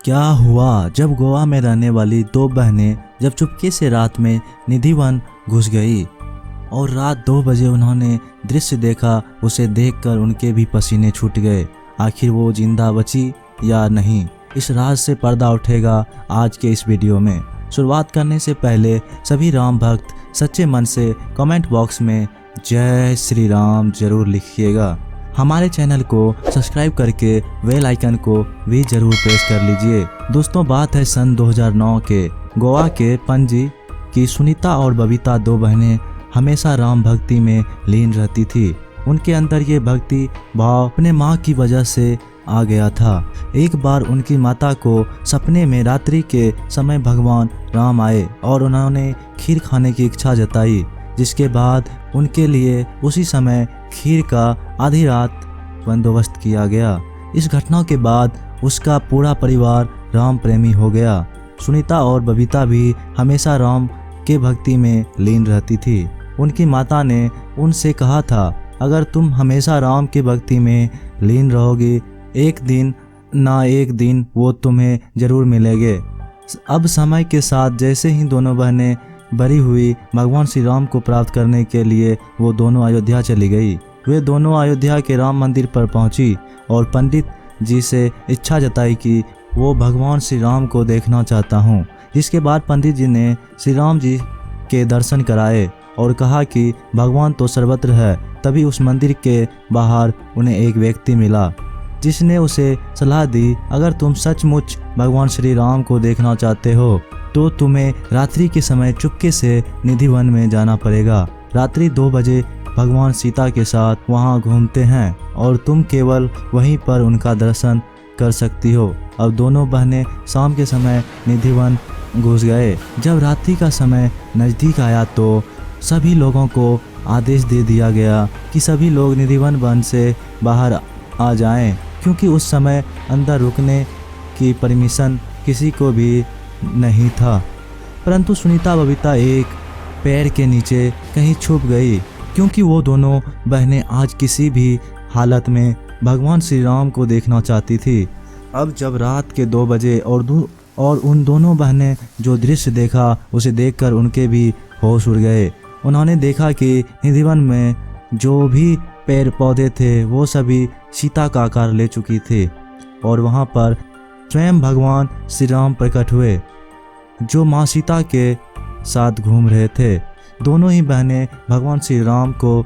क्या हुआ जब गोवा में रहने वाली दो बहनें जब चुपके से रात में निधिवन घुस गई और रात 2 बजे उन्होंने दृश्य देखा। उसे देखकर उनके भी पसीने छूट गए। आखिर वो जिंदा बची या नहीं, इस राज से पर्दा उठेगा आज के इस वीडियो में। शुरुआत करने से पहले सभी राम भक्त सच्चे मन से कमेंट बॉक्स में जय श्री राम जरूर लिखिएगा। हमारे चैनल को सब्सक्राइब करके बेल आइकन को भी जरूर प्रेस कर लीजिए। दोस्तों, बात है सन 2009 के गोवा के पणजी की। सुनीता और बबीता दो बहनें हमेशा राम भक्ति में लीन रहती थी। उनके अंदर ये भक्ति भाव अपने माँ की वजह से आ गया था। एक बार उनकी माता को सपने में रात्रि के समय भगवान राम आए और उन्होंने खीर खाने की इच्छा जताई, जिसके बाद उनके लिए उसी समय खीर का आधी रात बंदोबस्त किया गया। इस घटना के बाद उसका पूरा परिवार राम प्रेमी हो गया। सुनीता और बबीता भी हमेशा राम के भक्ति में लीन रहती थी। उनकी माता ने उनसे कहा था, अगर तुम हमेशा राम के भक्ति में लीन रहोगी, एक दिन ना एक दिन वो तुम्हें जरूर मिलेंगे। अब समय के साथ जैसे ही दोनों बहनें बड़ी हुई, भगवान श्री राम को प्राप्त करने के लिए वो दोनों अयोध्या चली गई। वे दोनों अयोध्या के राम मंदिर पर पहुंची और पंडित जी से इच्छा जताई कि वो भगवान श्री राम को देखना चाहता हूं। जिसके बाद पंडित जी ने श्री राम जी के दर्शन कराए और कहा कि भगवान तो सर्वत्र है। तभी उस मंदिर के बाहर उन्हें एक व्यक्ति मिला, जिसने उसे सलाह दी, अगर तुम सचमुच भगवान श्री राम को देखना चाहते हो तो तुम्हें रात्रि के समय चुपके से निधिवन में जाना पड़ेगा। रात्रि 2 बजे भगवान सीता के साथ वहां घूमते हैं और तुम केवल वहीं पर उनका दर्शन कर सकती हो। अब दोनों बहनें शाम के समय निधिवन घुस गए। जब रात्रि का समय नज़दीक आया तो सभी लोगों को आदेश दे दिया गया कि सभी लोग निधिवन वन से बाहर आ जाएं, क्योंकि उस समय अंदर रुकने की परमिशन किसी को भी नहीं था। परंतु सुनीता बबीता एक पेड़ के नीचे कहीं छुप गई, क्योंकि वो दोनों बहनें आज किसी भी हालत में भगवान श्री राम को देखना चाहती थी। अब जब रात के 2 बजे और उन दोनों बहनें जो दृश्य देखा, उसे देखकर उनके भी होश उड़ गए। उन्होंने देखा कि निधिवन में जो भी पेड़ पौधे थे वो सभी सीता का आकार ले चुकी थे और वहाँ पर स्वयं भगवान श्री राम प्रकट हुए, जो माँ सीता के साथ घूम रहे थे। दोनों ही बहनें भगवान श्री राम को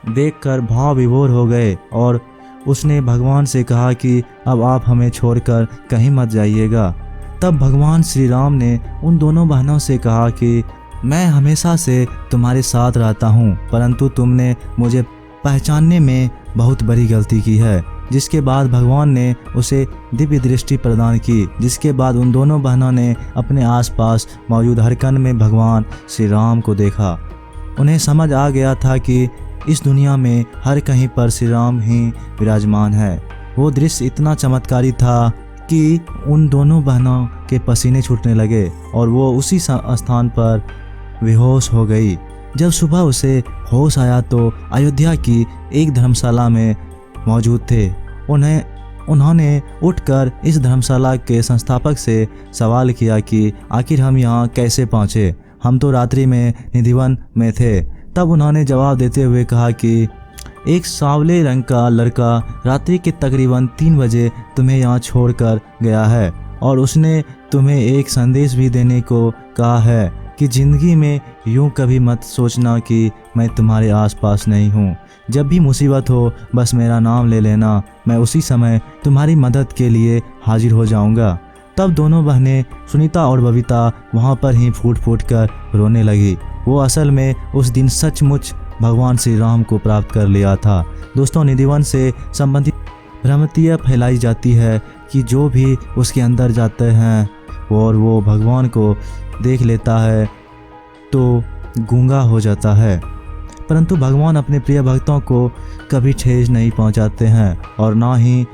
देखकर भाव विभोर हो गए और उसने भगवान से कहा कि अब आप हमें छोड़कर कहीं मत जाइएगा। तब भगवान श्री राम ने उन दोनों बहनों से कहा कि मैं हमेशा से तुम्हारे साथ रहता हूँ, परंतु तुमने मुझे पहचानने में बहुत बड़ी गलती की है। जिसके बाद भगवान ने उसे दिव्य दृष्टि प्रदान की, जिसके बाद उन दोनों बहनों ने अपने आसपास मौजूद हर कण में भगवान श्री राम को देखा। उन्हें समझ आ गया था कि इस दुनिया में हर कहीं पर श्री राम ही विराजमान है। वो दृश्य इतना चमत्कारी था कि उन दोनों बहनों के पसीने छूटने लगे और वो उसी स्थान पर बेहोश हो गई। जब सुबह उसे होश आया तो अयोध्या की एक धर्मशाला में मौजूद थे। उन्होंने उठकर इस धर्मशाला के संस्थापक से सवाल किया कि आखिर हम यहाँ कैसे पहुँचे, हम तो रात्रि में निधिवन में थे। तब उन्होंने जवाब देते हुए कहा कि एक सांवले रंग का लड़का रात्रि के तकरीबन 3 बजे तुम्हें यहाँ छोड़कर गया है और उसने तुम्हें एक संदेश भी देने को कहा है कि ज़िंदगी में यूं कभी मत सोचना कि मैं तुम्हारे आसपास नहीं हूँ। जब भी मुसीबत हो बस मेरा नाम ले लेना, मैं उसी समय तुम्हारी मदद के लिए हाजिर हो जाऊँगा। तब दोनों बहनें सुनीता और बबीता वहाँ पर ही फूट फूट कर रोने लगी। वो असल में उस दिन सचमुच भगवान श्री राम को प्राप्त कर लिया था। दोस्तों, निधिवन से संबंधित भ्रांतियाँ फैलाई जाती है कि जो भी उसके अंदर जाते हैं और वो भगवान को देख लेता है तो गूंगा हो जाता है, परंतु भगवान अपने प्रिय भक्तों को कभी ठेस नहीं पहुंचाते हैं और ना ही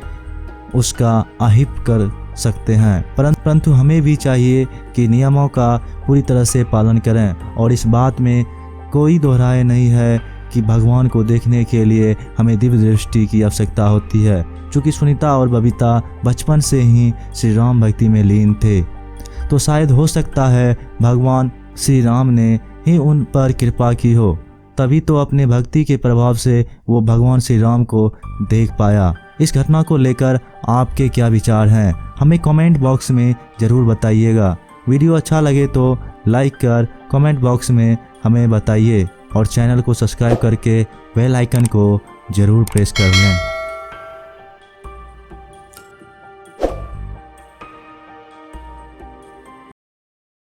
उसका आहिप कर सकते हैं। परंतु हमें भी चाहिए कि नियमों का पूरी तरह से पालन करें और इस बात में कोई दोहराए नहीं है कि भगवान को देखने के लिए हमें दिव्य दृष्टि की आवश्यकता होती है, चूँकि सुनीता और बबीता बचपन से ही श्री राम भक्ति में लीन थे। तो शायद हो सकता है भगवान श्री राम ने ही उन पर कृपा की हो, तभी तो अपने भक्ति के प्रभाव से वो भगवान श्री राम को देख पाया। इस घटना को लेकर आपके क्या विचार हैं, हमें कमेंट बॉक्स में ज़रूर बताइएगा। वीडियो अच्छा लगे तो लाइक कर कमेंट बॉक्स में हमें बताइए और चैनल को सब्सक्राइब करके बेल आइकन को ज़रूर प्रेस कर लें।